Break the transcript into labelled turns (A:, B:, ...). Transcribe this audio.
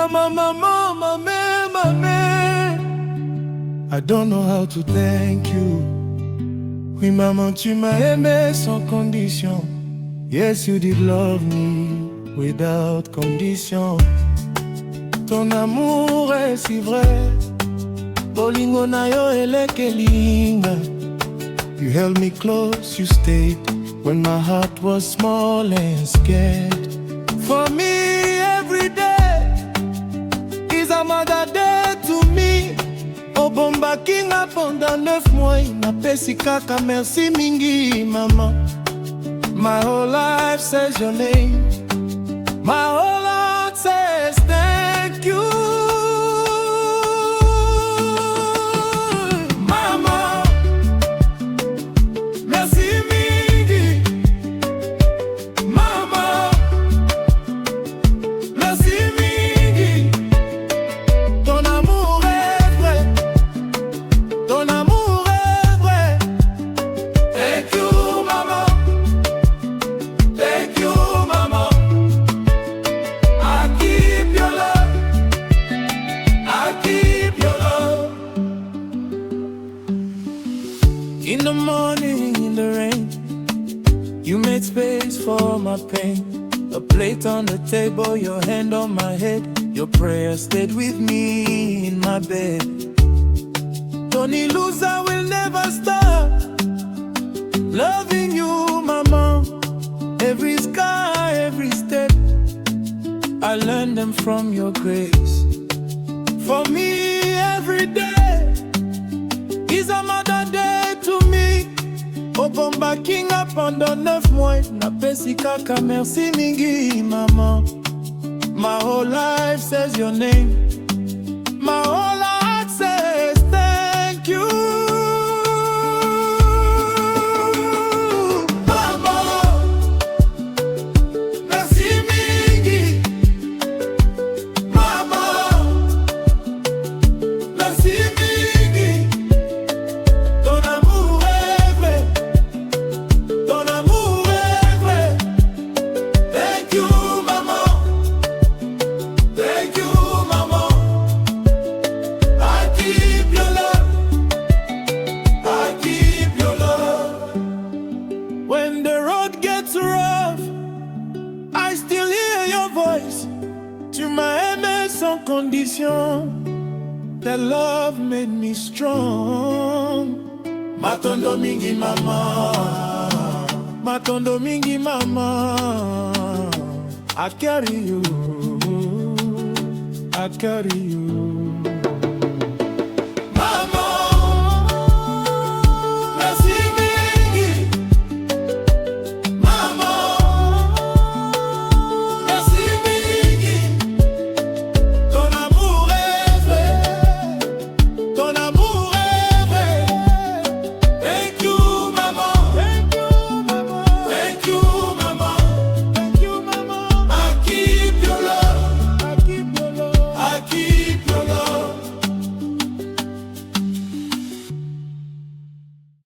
A: Mama, mama, mama, mama. I don't know how to thank you. Oui, maman, tu m'as aimé sans condition. Yes, you did love me without condition. Ton amour est si vrai. Bolingo na yo elekelinga. You held me close, you stayed when my heart was small and scared. For me, every day is a mother day to me. Obomba kinga pendant 9 mois. Napesi kaka merci mingi, mama. My whole life says your name. My whole heart says thank you. Mama, merci mingi. Mama, merci mingi. Ton amour est vrai. Ton amour est vrai. Thank you, mama. Thank you, mama. I keep your love. I keep your love. In the morning, in the rain, you made space for my pain. A plate on the table, your hand on my head. Your prayer stayed with me in my bed. Tony Luza will never stop loving you, mama. Every sky, every step, I learned them from your grace. For me, every day is a mother day to me. Obomba king up under 9 mois. Napesi kaka merci mingi, mama. My whole life says your name. My whole heart says thank you. When the road gets rough, I still hear your voice. Tu m'as aimé sans condition. That love made me strong. Matondo mingi mama. Matondo mingi mama. I carry you. I carry you.